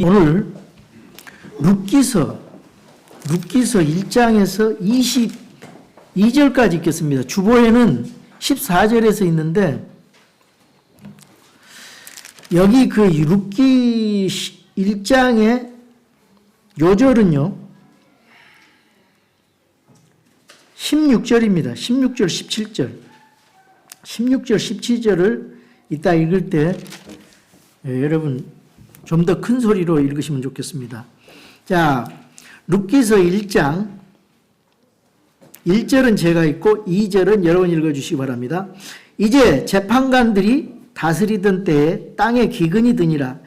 오늘 룻기서 1장에서 22절까지 읽겠습니다. 주보에는 14절에서 있는데 여기 그 룻기 1장의 요절은요 16절입니다. 16절, 17절. 16절, 17절을 이따 읽을 때 여러분 좀 더 큰 소리로 읽으시면 좋겠습니다. 자, 룻기서 1장 1절은 제가 읽고 2절은 여러분 읽어주시기 바랍니다. 이제 재판관들이 다스리던 때에 땅에 기근이 드니라.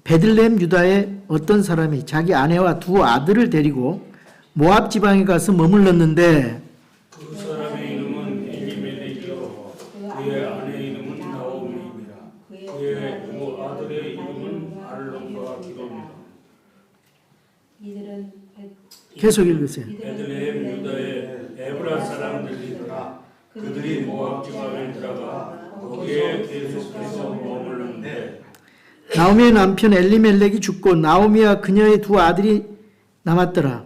베들레헴 유다의 어떤 사람이 자기 아내와 두 아들을 데리고 모압 지방에 가서 머물렀는데 그 사람의 이름은 엘리멜렉이요 그의 아내 이름은 나오미입니다. 그의 두 아들의 이름은 말론과 기도입니다. 이들은 계속 읽으세요. 베들레헴 유다의 에브라 사람들이더라. 그들이 모압 지방에 들어가 거기에 계속해서 머물렀는데 나오미의 남편 엘리멜렉이 죽고 나오미와 그녀의 두 아들이 남았더라.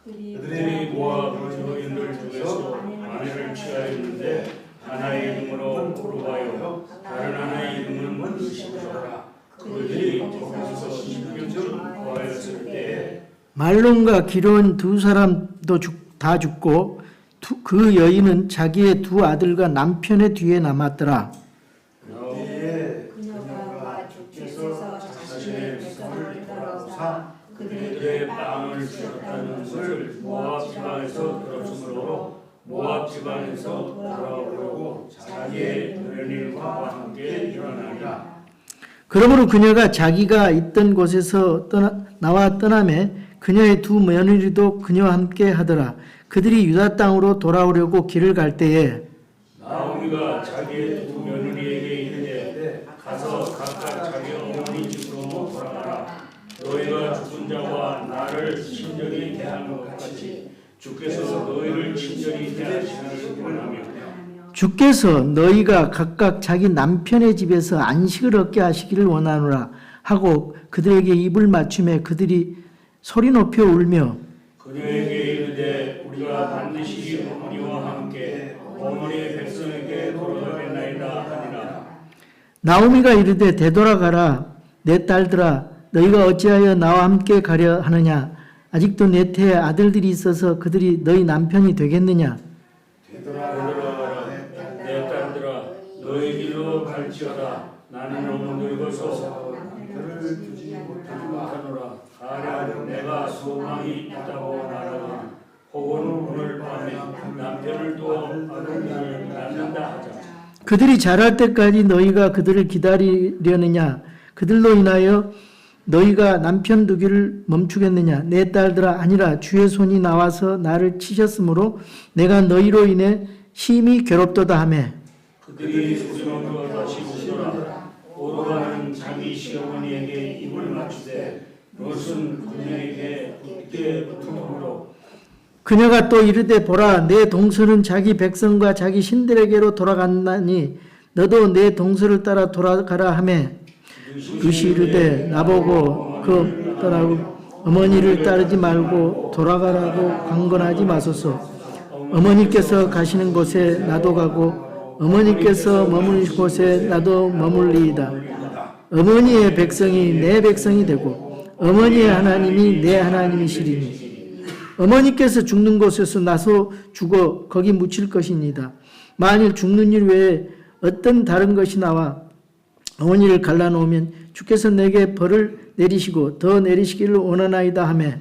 그들이 모압 여인들 중에서 아내를 취하였는데 하나의 이름으로 오르바요 다른 하나의 이름은 루시더라. 그들이 거기서 10년쯤 거하였을 때에 말론과 기로온 두 사람도 다 죽고 그 여인은 자기의 두 아들과 남편의 뒤에 남았더라. 그녀가 주께서 자신의 백성을 따라오사 그들의 빵을 주셨다는 것을 모압 지방에서 들었으므로 모압 지방에서 돌아오려고 자기의 며느리와 함께 일어나니라. 그러므로 그녀가 자기가 있던 곳에서 나와 떠나매 그녀의 두 며느리도 그녀와 함께 하더라. 그들이 유다 땅으로 돌아오려고 길을 갈 때에 나오미가 자기의 두 며느리에게 이르되 가서 각각 자기 어머니 집으로 돌아가라. 너희가 죽은 자와 나를 친절히 대하는 것 같이 주께서 너희를 친절히 대하시기를 원하며 주께서 너희가 각각 자기 남편의 집에서 안식을 얻게 하시기를 원하노라 하고 그들에게 입을 맞추며 그들이 소리 높여 울며 그녀에게 이르되 우리가 반드시 어머니와 함께 어머니의 백성에게 돌아가겠나이다 하니라. 나오미가 이르되 되돌아가라 내 딸들아 너희가 어찌하여 나와 함께 가려 하느냐 아직도 내 태에 아들들이 있어서 그들이 너희 남편이 되겠느냐. 되돌아가라 내 딸들아 너희 길로 갈지어다. 나는 너무 늙어서 남편을 두지 못하노라. 가령 내가 소망이 있다고 나라가 혹은 오늘 밤에 남편을 또 아들을 낳는다 하자. 그들이 자랄 때까지 너희가 그들을 기다리려느냐 그들로 인하여 너희가 남편 두기를 멈추겠느냐. 내 딸들아 아니라 주의 손이 나와서 나를 치셨으므로 내가 너희로 인해 심히 괴롭도다 하매 그들이 소리노며 다시 오더라. 오르가는 자기 시어머니에게 입을 맞추되 롯은 그녀에게 굳게 붙음으로 그녀가 또 이르되 보라 내 동서는 자기 백성과 자기 신들에게로 돌아갔나니 너도 내 동서를 따라 돌아가라 하매 룻이 이르되 나보고 그 떠나고 어머니를 따르지 말고 돌아가라고 강건하지 마소서. 어머니께서 가시는 곳에 나도 가고 어머니께서 머무는 곳에 나도 머물리이다. 어머니의 백성이 내 백성이 되고 어머니의 하나님이 내 하나님이시리니 어머니께서 죽는 곳에서 나서 죽어 거기 묻힐 것입니다. 만일 죽는 일 외에 어떤 다른 것이 나와 어머니를 갈라놓으면 주께서 내게 벌을 내리시고 더 내리시기를 원하나이다 하매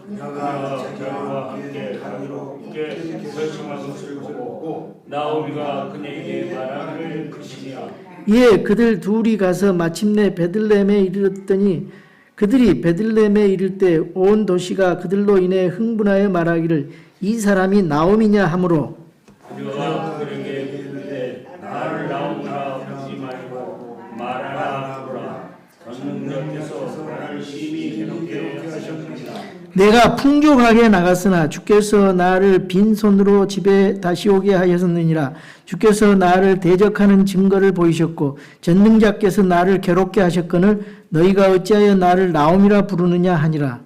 그녀가 자기와 함께 가기로 굳게 결심한 것을 보고 나오미가 그녀에게 말하기를 것이니라. 이에 그들 둘이 가서 마침내 베들레헴에 이르렀더니 그들이 베들레헴에 이를 때 온 도시가 그들로 인해 흥분하여 말하기를 이 사람이 나오미냐 하므로 그녀가 그들에게 이르되 나를 나오라 하지 말고 말하라 하라. 전능력께서 나를 심히 괴롭게 하셨느니라. 내가 풍족하게 나갔으나 주께서 나를 빈손으로 집에 다시 오게 하셨느니라. 주께서 나를 대적하는 증거를 보이셨고 전능자께서 나를 괴롭게 하셨거늘 너희가 어찌하여 나를 나옴이라 부르느냐 하니라.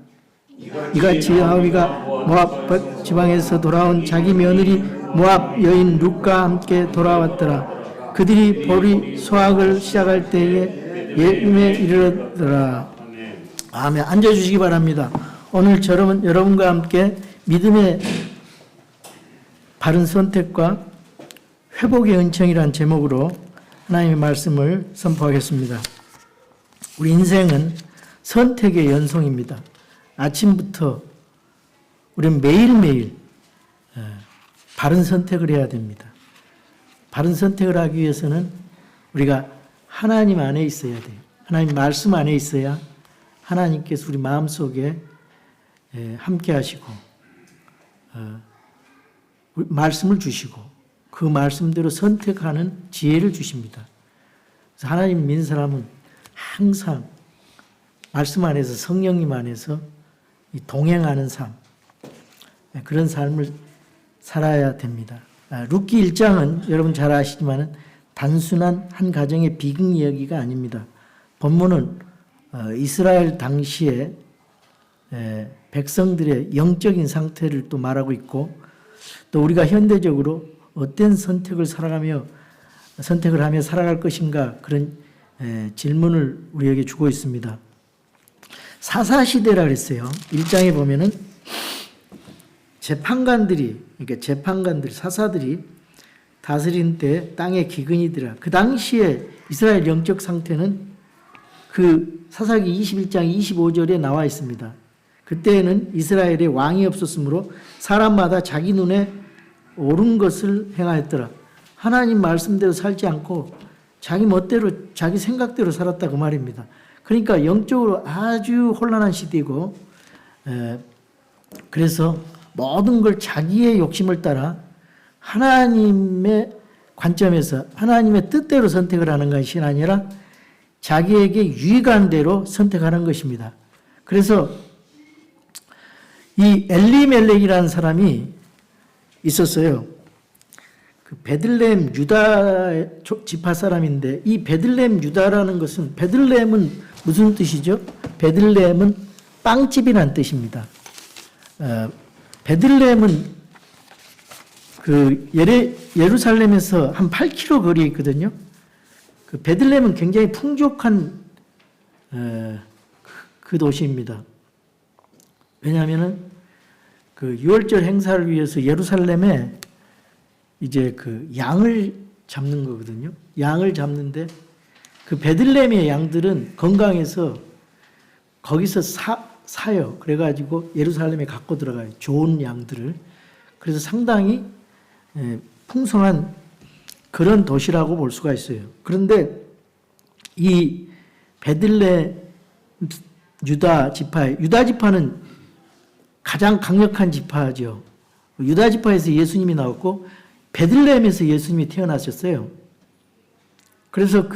이같이 나오미가 모압 지방에서 돌아온 자기 며느리 모압 여인 룻과 함께 돌아왔더라. 그들이 보리 수확을 시작할 때에 예림에 이르렀더라. 아멘. 앉아주시기 바랍니다. 오늘 저는 여러분과 함께 믿음의 바른 선택과 회복의 은총이란 제목으로 하나님의 말씀을 선포하겠습니다. 우리 인생은 선택의 연속입니다. 아침부터 우리는 매일매일 바른 선택을 해야 됩니다. 바른 선택을 하기 위해서는 우리가 하나님 안에 있어야 돼요. 하나님 말씀 안에 있어야 하나님께서 우리 마음속에 함께 하시고 말씀을 주시고 그 말씀대로 선택하는 지혜를 주십니다. 그래서 하나님 믿는 사람은 항상 말씀 안에서 성령님 안에서 동행하는 삶, 그런 삶을 살아야 됩니다. 룻기 1장은 여러분 잘 아시지만 단순한 한 가정의 비극 이야기가 아닙니다. 본문은 이스라엘 당시에 백성들의 영적인 상태를 또 말하고 있고 또 우리가 현대적으로 어떤 선택을 하며 살아갈 것인가 그런 질문을 우리에게 주고 있습니다. 사사시대라 그랬어요. 1장에 보면은 사사들이 다스린 때 땅의 기근이더라. 그 당시에 이스라엘 영적 상태는 그 사사기 21장 25절에 나와 있습니다. 그때에는 이스라엘에 왕이 없었으므로 사람마다 자기 눈에 옳은 것을 행하였더라. 하나님 말씀대로 살지 않고 자기 멋대로 자기 생각대로 살았다 그 말입니다. 그러니까 영적으로 아주 혼란한 시대고 그래서 모든 걸 자기의 욕심을 따라 하나님의 관점에서 하나님의 뜻대로 선택을 하는 것이 아니라 자기에게 유익한 대로 선택하는 것입니다. 그래서 이 엘리멜렉이라는 사람이 있었어요. 그 베들레헴 유다 지파 사람인데 이 베들레헴 유다라는 것은 베들레헴은 무슨 뜻이죠? 베들레헴은 빵집이라는 뜻입니다. 베들레헴은 그 예루살렘에서 한 8km 거리에 있거든요. 그 베들레헴은 굉장히 풍족한 그 도시입니다. 왜냐하면은 그 유월절 행사를 위해서 예루살렘에 이제 그 양을 잡는 거거든요. 양을 잡는데 그 베들레헴의 양들은 건강해서 거기서 사요. 그래가지고 예루살렘에 갖고 들어가요. 좋은 양들을. 그래서 상당히 풍성한 그런 도시라고 볼 수가 있어요. 그런데 이 베들레헴 유다 지파는 가장 강력한 지파죠. 유다 지파에서 예수님이 나왔고 베들레헴에서 예수님이 태어나셨어요. 그래서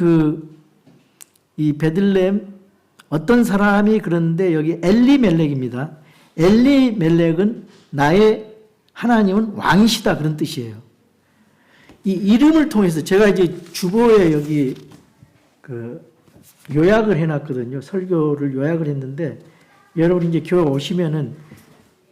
이 베들레헴 어떤 사람이 그러는데 여기 엘리멜렉입니다. 엘리멜렉은 나의 하나님은 왕이시다 그런 뜻이에요. 이 이름을 통해서 제가 이제 주보에 여기 그 요약을 해놨거든요. 설교를 요약을 했는데 여러분 이제 교회 오시면은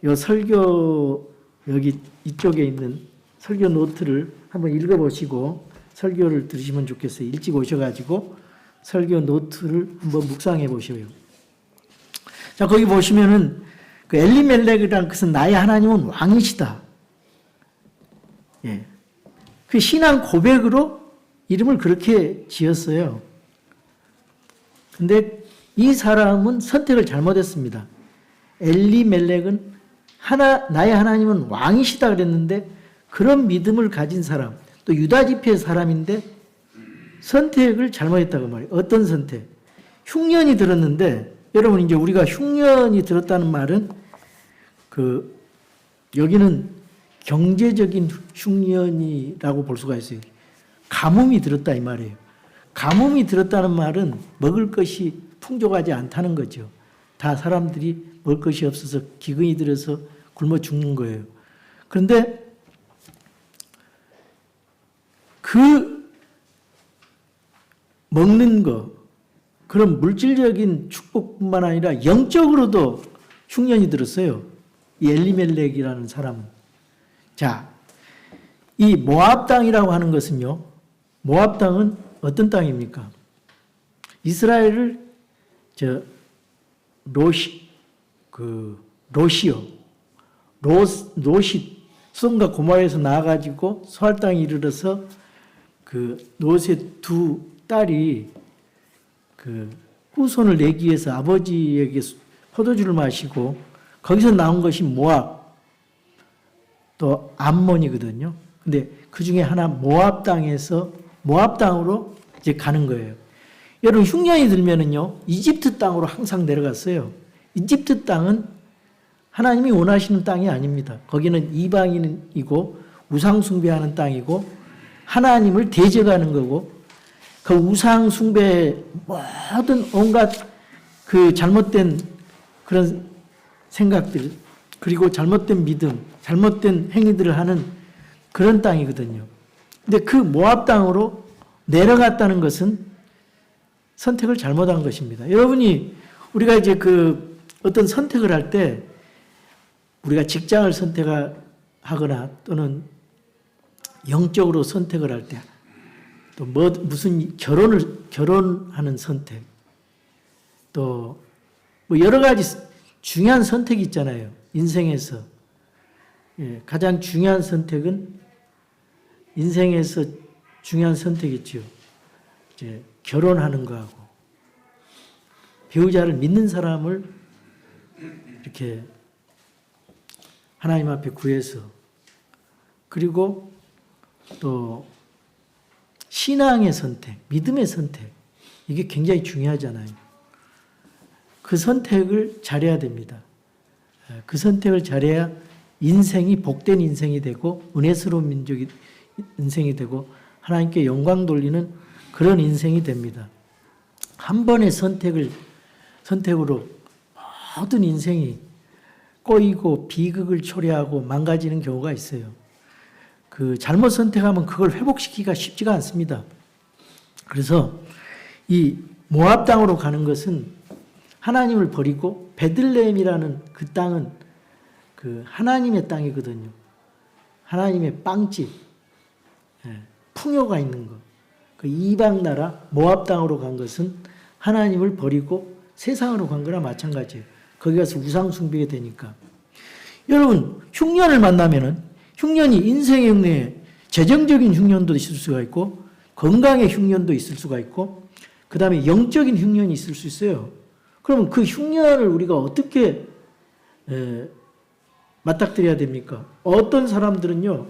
요 설교 여기 이쪽에 있는 설교 노트를 한번 읽어보시고 설교를 들으시면 좋겠어요. 일찍 오셔가지고 설교 노트를 한번 묵상해 보셔요. 자, 거기 보시면은 그 엘리멜렉이라는 것은 나의 하나님은 왕이시다. 예. 그 신앙 고백으로 이름을 그렇게 지었어요. 근데 이 사람은 선택을 잘못했습니다. 엘리멜렉은 나의 하나님은 왕이시다 그랬는데 그런 믿음을 가진 사람, 또 유다 지파의 사람인데 선택을 잘못했다고 말이에요. 어떤 선택? 흉년이 들었는데 여러분 이제 우리가 흉년이 들었다는 말은 여기는 경제적인 흉년이라고 볼 수가 있어요. 가뭄이 들었다 이 말이에요. 가뭄이 들었다는 말은 먹을 것이 풍족하지 않다는 거죠. 다 사람들이 먹을 것이 없어서 기근이 들어서 굶어 죽는 거예요. 그런데 그 먹는 거, 그런 물질적인 축복뿐만 아니라 영적으로도 흉년이 들었어요. 이 엘리멜렉이라는 사람은. 자, 이 모압 땅이라고 하는 것은요. 모압 땅은 어떤 땅입니까? 이스라엘을 롯이 소돔과 고모라에서 나와가지고 소알 땅에 이르러서 그 롯의 두 딸이 그 후손을 내기 위해서 아버지에게 포도주를 마시고 거기서 나온 것이 모압 또 암몬이거든요. 근데 그 중에 하나 모압 땅에서 모압 땅으로 이제 가는 거예요. 여러분 흉년이 들면은요 이집트 땅으로 항상 내려갔어요. 이집트 땅은 하나님이 원하시는 땅이 아닙니다. 거기는 이방인이고 우상 숭배하는 땅이고 하나님을 대적하는 거고 그 우상 숭배 모든 온갖 그 잘못된 그런 생각들 그리고 잘못된 믿음, 잘못된 행위들을 하는 그런 땅이거든요. 근데 그 모압 땅으로 내려갔다는 것은 선택을 잘못한 것입니다. 여러분이 우리가 이제 그 어떤 선택을 할 때 우리가 직장을 선택하거나 또는 영적으로 선택을 할 때 또 무슨 결혼하는 선택 또 뭐 여러 가지 중요한 선택이 있잖아요. 인생에서. 예, 가장 중요한 선택은 인생에서 중요한 선택이죠. 이제 결혼하는 거하고 배우자를 믿는 사람을 이렇게 하나님 앞에 구해서 그리고 또 신앙의 선택, 믿음의 선택 이게 굉장히 중요하잖아요. 그 선택을 잘해야 됩니다. 그 선택을 잘해야 인생이 복된 인생이 되고 은혜스러운 민족이 인생이 되고 하나님께 영광 돌리는 그런 인생이 됩니다. 한 번의 선택으로 모든 인생이 꼬이고 비극을 초래하고 망가지는 경우가 있어요. 그 잘못 선택하면 그걸 회복시키기가 쉽지가 않습니다. 그래서 이 모압 땅으로 가는 것은 하나님을 버리고 베들레헴이라는 그 땅은 그 하나님의 땅이거든요. 하나님의 빵집, 풍요가 있는 것. 그 이방 나라 모압 땅으로 간 것은 하나님을 버리고 세상으로 간 거나 마찬가지예요. 거기 가서 우상 숭배가 되니까. 여러분 흉년을 만나면은 흉년이 인생의 흉년에 재정적인 흉년도 있을 수가 있고 건강의 흉년도 있을 수가 있고 그 다음에 영적인 흉년이 있을 수 있어요. 그러면 그 흉년을 우리가 어떻게 맞닥뜨려야 됩니까? 어떤 사람들은요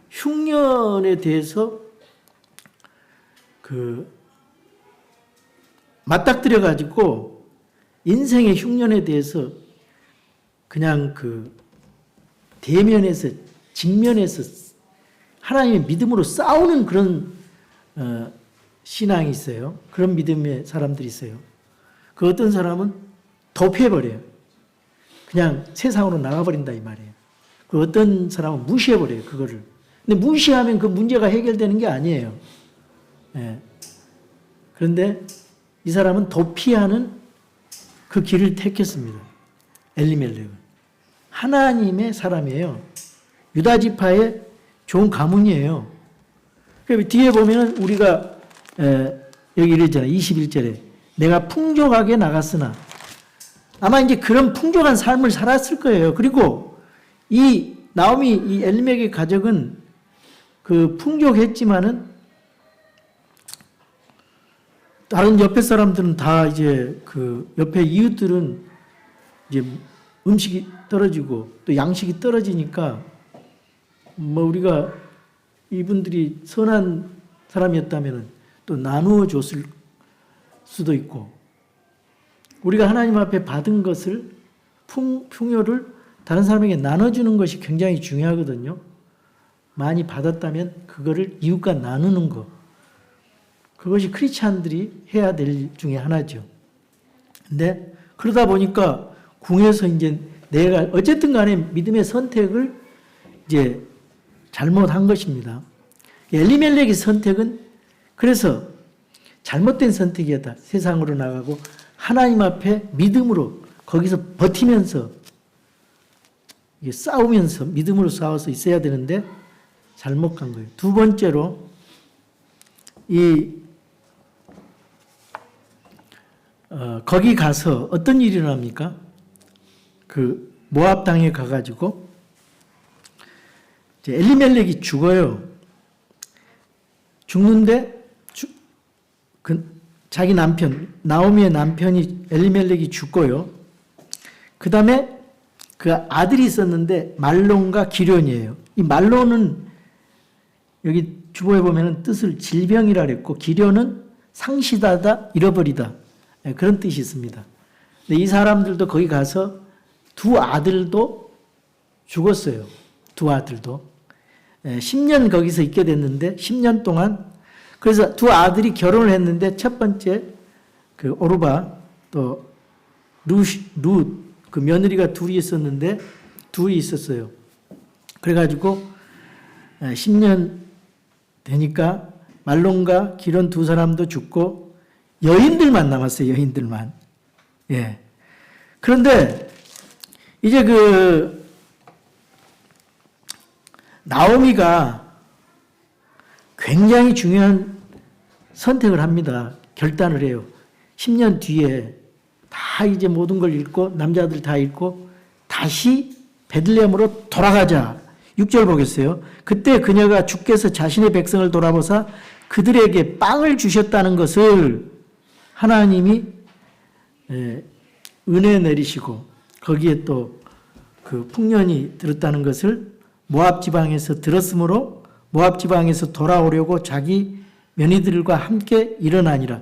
흉년에 대해서 맞닥뜨려 가지고 인생의 흉년에 대해서 그냥 대면에서 직면에서 하나님의 믿음으로 싸우는 그런 신앙이 있어요. 그런 믿음의 사람들이 있어요. 그 어떤 사람은 도피해버려요. 그냥 세상으로 나가버린다 이 말이에요. 그 어떤 사람은 무시해버려요. 그거를. 근데 무시하면 그 문제가 해결되는 게 아니에요. 예. 그런데 이 사람은 도피하는 그 길을 택했습니다. 엘리멜렉은. 하나님의 사람이에요. 유다 지파의 좋은 가문이에요. 뒤에 보면 우리가 여기 이랬잖아요. 21절에 내가 풍족하게 나갔으나 아마 이제 그런 풍족한 삶을 살았을 거예요. 그리고 이 나오미 이 엘리멜렉의 가족은 그 풍족했지만은 다른 옆에 사람들은 다 이제 그 옆에 이웃들은 이제 음식이 떨어지고 또 양식이 떨어지니까 뭐 우리가 이분들이 선한 사람이었다면 또 나누어 줬을 수도 있고 우리가 하나님 앞에 받은 것을 풍요를 다른 사람에게 나눠주는 것이 굉장히 중요하거든요. 많이 받았다면 그거를 이웃과 나누는 것 그것이 크리스찬들이 해야 될 중에 하나죠. 근데 그러다 보니까 궁에서 이제 내가 어쨌든 간에 믿음의 선택을 이제 잘못한 것입니다. 엘리멜렉의 선택은 그래서 잘못된 선택이었다. 세상으로 나가고 하나님 앞에 믿음으로 거기서 버티면서 이게 싸우면서 믿음으로 싸워서 있어야 되는데 잘못 간 거예요. 두 번째로 거기 가서 어떤 일이 일어납니까? 그 모압 땅에 가가지고 이제 엘리멜렉이 죽어요. 죽는데 자기 남편 나오미의 남편이 엘리멜렉이 죽고요. 그 다음에 그 아들이 있었는데 말론과 기련이에요. 이 말론은 여기 주보에 보면은 뜻을 질병이라 그랬고 기련은 상실하다, 잃어버리다 그런 뜻이 있습니다. 근데 이 사람들도 거기 가서 두 아들도 죽었어요. 두 아들도 10년 거기서 있게 됐는데 10년 동안 그래서 두 아들이 결혼을 했는데 첫 번째 그 오르바 또 룻 그 며느리가 둘이 있었어요. 그래가지고 10년 되니까 말론과 기론 두 사람도 죽고 여인들만 남았어요. 여인들만. 예. 그런데 이제 그 나오미가 굉장히 중요한 선택을 합니다. 결단을 해요. 10년 뒤에 다 이제 모든 걸 잃고 남자들 다 잃고 다시 베들레헴으로 돌아가자. 6절 보겠어요. 그때 그녀가 주께서 자신의 백성을 돌아보사 그들에게 빵을 주셨다는 것을 하나님이 은혜 내리시고 거기에 또 그 풍년이 들었다는 것을 모압 지방에서 들었으므로 모압 지방에서 돌아오려고 자기 며느리들과 함께 일어나니라.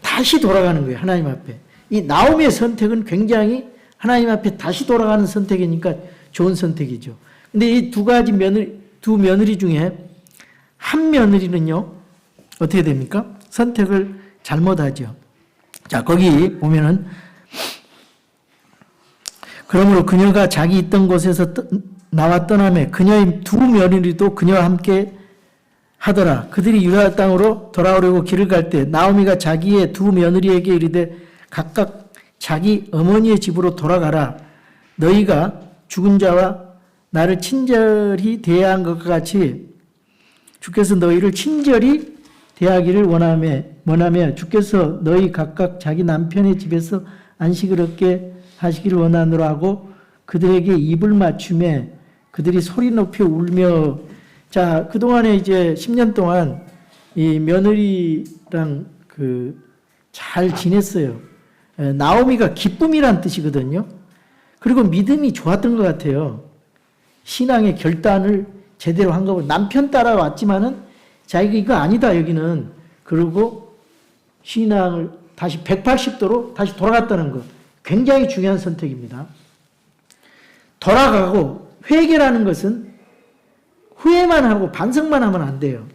다시 돌아가는 거예요. 하나님 앞에. 이 나오미의 선택은 굉장히 하나님 앞에 다시 돌아가는 선택이니까 좋은 선택이죠. 근데 이 두 며느리 중에 한 며느리는요, 어떻게 됩니까? 선택을 잘못하죠. 자, 거기 보면은, 그러므로 그녀가 자기 있던 곳에서 나와 떠나매 그녀의 두 며느리도 그녀와 함께 하더라. 그들이 유다 땅으로 돌아오려고 길을 갈 때 나오미가 자기의 두 며느리에게 이르되 각각 자기 어머니의 집으로 돌아가라. 너희가 죽은 자와 나를 친절히 대한 것과 같이 주께서 너희를 친절히 대하기를 원하며 주께서 너희 각각 자기 남편의 집에서 안식을 얻게 하시기를 원하노라 하고 그들에게 입을 맞추며 그들이 소리 높여 울며. 자, 그동안에 이제 10년 동안 이 며느리랑 잘 지냈어요. 나오미가 기쁨이란 뜻이거든요. 그리고 믿음이 좋았던 것 같아요. 신앙의 결단을 제대로 한 거고 남편 따라왔지만은 자기가 이거 아니다 여기는. 그리고 신앙을 다시 180도로 다시 돌아갔다는 것. 굉장히 중요한 선택입니다. 돌아가고 회개라는 것은 후회만 하고 반성만 하면 안 돼요.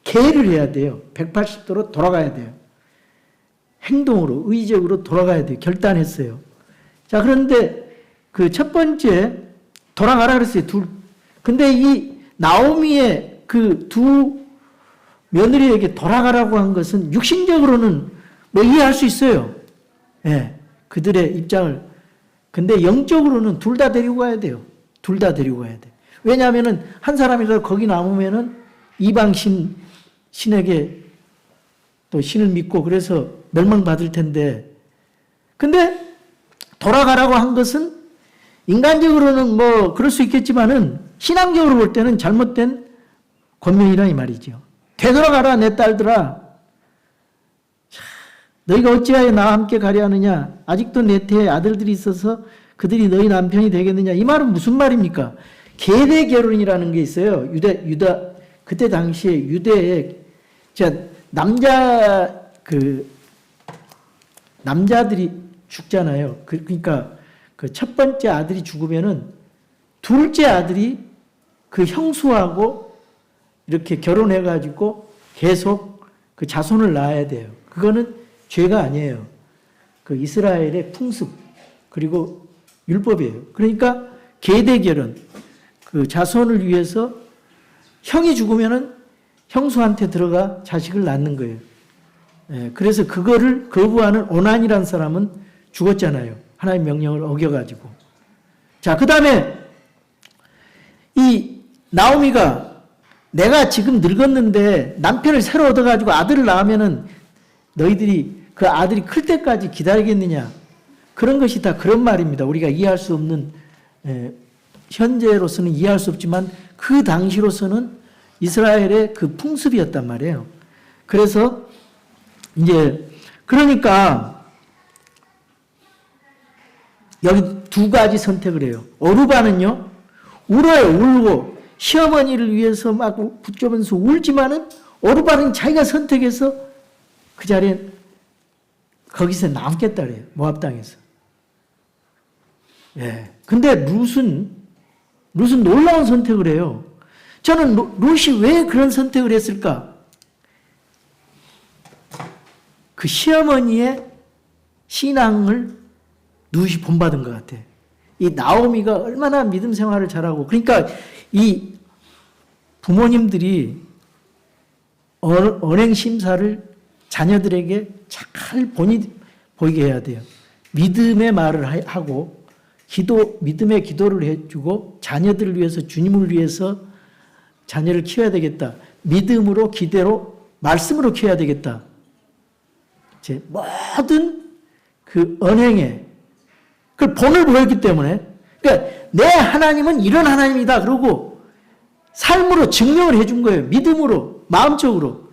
개를 해야 돼요. 180도로 돌아가야 돼요. 행동으로, 의적으로 돌아가야 돼요. 결단했어요. 자, 그런데 그 첫 번째 돌아가라 그랬어요. 근데 이 나오미의 그 두 며느리에게 돌아가라고 한 것은 육신적으로는 뭐 이해할 수 있어요. 예. 그들의 입장을. 근데 영적으로는 둘 다 데리고 가야 돼요. 둘 다 데리고 가야 돼. 왜냐하면은 한 사람이라도 거기 남으면은 이방 신에게 또 신을 믿고 그래서 멸망받을 텐데. 근데 돌아가라고 한 것은 인간적으로는 뭐 그럴 수 있겠지만은 신앙적으로 볼 때는 잘못된 권면이라 이 말이죠. 되돌아가라 내 딸들아. 너희가 어찌하여 나와 함께 가려 하느냐. 아직도 내 태에 아들들이 있어서 그들이 너희 남편이 되겠느냐. 이 말은 무슨 말입니까? 계대 결혼이라는 게 있어요. 유다 그때 당시에 유대에 남자들이 죽잖아요. 그러니까 그 첫 번째 아들이 죽으면은 둘째 아들이 그 형수하고 이렇게 결혼해가지고 계속 그 자손을 낳아야 돼요. 그거는 죄가 아니에요. 그 이스라엘의 풍습 그리고 율법이에요. 그러니까 계대 결혼, 그 자손을 위해서 형이 죽으면은 형수한테 들어가 자식을 낳는 거예요. 그래서 그거를 거부하는 오난이라는 사람은 죽었잖아요. 하나님 명령을 어겨가지고. 자, 그 다음에 이 나오미가 내가 지금 늙었는데 남편을 새로 얻어가지고 아들을 낳으면은 너희들이 그 아들이 클 때까지 기다리겠느냐. 그런 것이 다 그런 말입니다. 우리가 이해할 수 없는, 현재로서는 이해할 수 없지만 그 당시로서는 이스라엘의 그 풍습이었단 말이에요. 그래서 이제 그러니까 여기 두 가지 선택을 해요. 오르바는요, 울어요. 울고 시어머니를 위해서 막 붙잡으면서 울지만은 오르바는 자기가 선택해서 그 자리에 거기서 남겠다 그래요. 모압 땅에서. 예. 근데 룻은 놀라운 선택을 해요. 저는 룻이 왜 그런 선택을 했을까? 그 시어머니의 신앙을 룻이 본받은 것 같아요. 이 나오미가 얼마나 믿음 생활을 잘하고, 그러니까 이 부모님들이 언행 심사를 자녀들에게 잘 보이게 해야 돼요. 믿음의 말을 하고, 믿음의 기도를 해주고, 자녀들을 위해서, 주님을 위해서 자녀를 키워야 되겠다. 믿음으로, 기대로, 말씀으로 키워야 되겠다. 제 모든 그 언행에 그 본을 보였기 때문에, 그러니까 내 하나님은 이런 하나님이다. 그러고 삶으로 증명을 해준 거예요. 믿음으로, 마음적으로.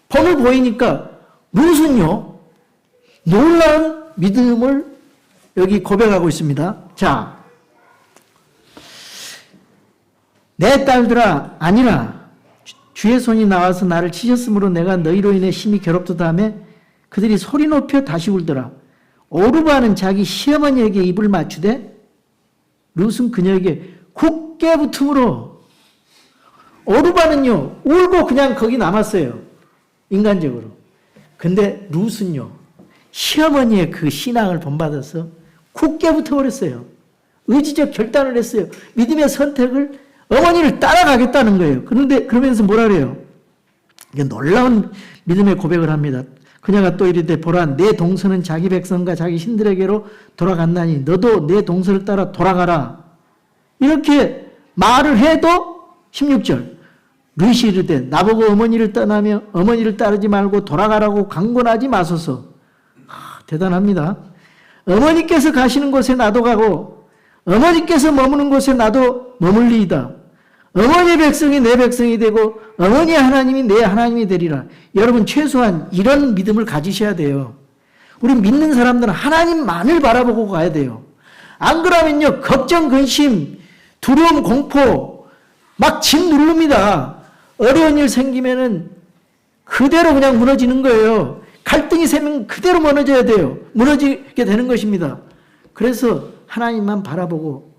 본을 보이니까 룻은요, 놀라운 믿음을 여기 고백하고 있습니다. 자, 내 딸들아, 아니라 주의 손이 나와서 나를 치셨으므로 내가 너희로 인해 심히 괴롭다 하며 그들이 소리 높여 다시 울더라. 오르바는 자기 시어머니에게 입을 맞추되 룻은 그녀에게 굳게 붙음으로, 오르바는요 울고 그냥 거기 남았어요. 인간적으로. 근데 룻은요 시어머니의 그 신앙을 본받아서 굳게 붙어버렸어요. 의지적 결단을 했어요. 믿음의 선택을, 어머니를 따라가겠다는 거예요. 그런데 그러면서 뭐라 그래요? 이게 놀라운 믿음의 고백을 합니다. 그녀가 또 이르되 보라, 내 동서는 자기 백성과 자기 신들에게로 돌아갔나니 너도 내 동서를 따라 돌아가라. 이렇게 말을 해도 16절 룻이 이르되 나보고 어머니를 떠나며 어머니를 따르지 말고 돌아가라고 강권하지 마소서. 대단합니다. 어머니께서 가시는 곳에 나도 가고 어머니께서 머무는 곳에 나도 머물리이다. 어머니의 백성이 내 백성이 되고 어머니의 하나님이 내 하나님이 되리라. 여러분 최소한 이런 믿음을 가지셔야 돼요. 우리 믿는 사람들은 하나님만을 바라보고 가야 돼요. 안 그러면요 걱정, 근심, 두려움, 공포 막 집 누릅니다. 어려운 일 생기면은 그대로 그냥 무너지는 거예요. 갈등이 생기면 그대로 무너져야 돼요. 무너지게 되는 것입니다. 그래서 하나님만 바라보고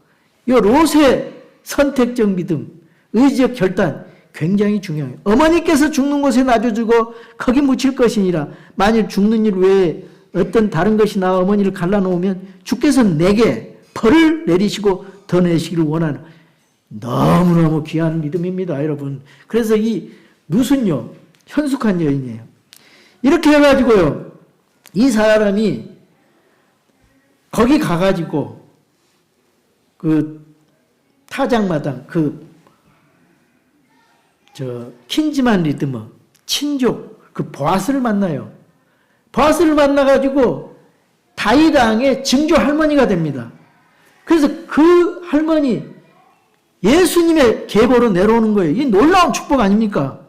이 롯의 선택적 믿음, 의지적 결단 굉장히 중요해요. 어머니께서 죽는 곳에 놔줘주고 거기 묻힐 것이니라. 만일 죽는 일 외에 어떤 다른 것이 나와 어머니를 갈라놓으면 주께서 내게 벌을 내리시고 더 내시기를 원하는, 너무너무 귀한 믿음입니다, 여러분. 그래서 이 룻은요 현숙한 여인이에요. 이렇게 해가지고요 이 사람이 거기 가가지고 그 타작마당 킨즈만 리드머 친족 그 보아스를 만나요. 보아스를 만나가지고 다윗 왕의 증조 할머니가 됩니다. 그래서 그 할머니 예수님의 계보로 내려오는 거예요. 이 놀라운 축복 아닙니까?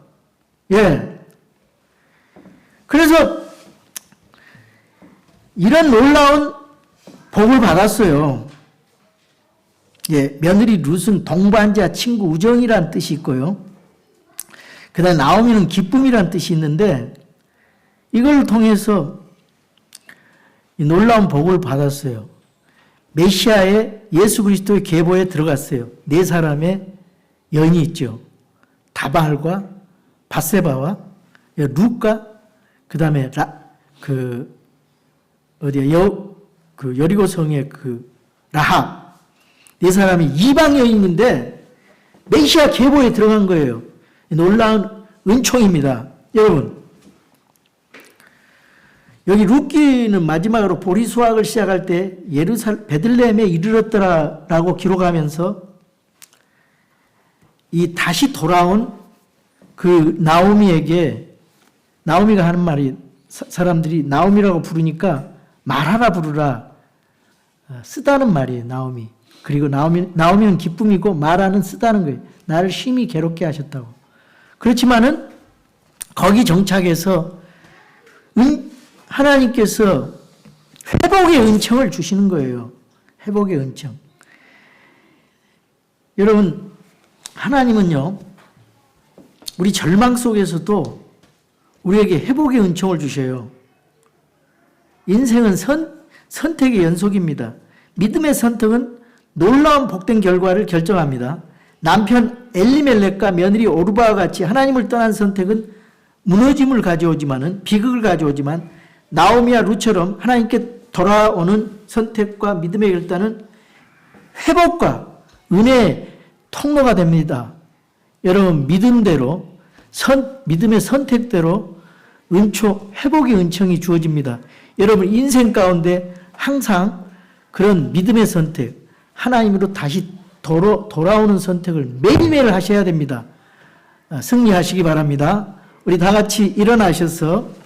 예. 그래서 이런 놀라운 복을 받았어요. 예, 며느리 룻은 동반자, 친구, 우정이라는 뜻이 있고요. 그 다음에 나오미는 기쁨이라는 뜻이 있는데 이걸 통해서 이 놀라운 복을 받았어요. 메시아의 예수 그리스도의 계보에 들어갔어요. 네 사람의 여인이 있죠. 다발과 바세바와 룻과 그 다음에 여리고 성의 그 라합. 네 사람이 이방 여인인데 메시아 계보에 들어간 거예요. 놀라운 은총입니다. 여러분, 여기 룻기는 마지막으로 보리 수확을 시작할 때 베들레헴에 이르렀더라라고 기록하면서 이 다시 돌아온 그 나오미에게, 나오미가 하는 말이, 사람들이 나오미라고 부르니까 말하라 부르라 쓰다는 말이에요. 나오미. 그리고 나오미는 기쁨이고 말하는 쓰다는 거예요. 나를 심히 괴롭게 하셨다고. 그렇지만은 거기 정착해서 하나님께서 회복의 은총을 주시는 거예요. 회복의 은총. 여러분, 하나님은요, 우리 절망 속에서도 우리에게 회복의 은총을 주셔요. 인생은 선택의 연속입니다. 믿음의 선택은 놀라운 복된 결과를 결정합니다. 남편 엘리멜렉과 며느리 오르바와 같이 하나님을 떠난 선택은 무너짐을 가져오지만은, 비극을 가져오지만, 나오미와 룻처럼 하나님께 돌아오는 선택과 믿음의 결단은 회복과 은혜의 통로가 됩니다. 여러분, 믿음대로, 믿음의 선택대로 회복의 은총이 주어집니다. 여러분, 인생 가운데 항상 그런 믿음의 선택, 하나님으로 다시 돌아오는 선택을 매일매일 하셔야 됩니다. 승리하시기 바랍니다. 우리 다 같이 일어나셔서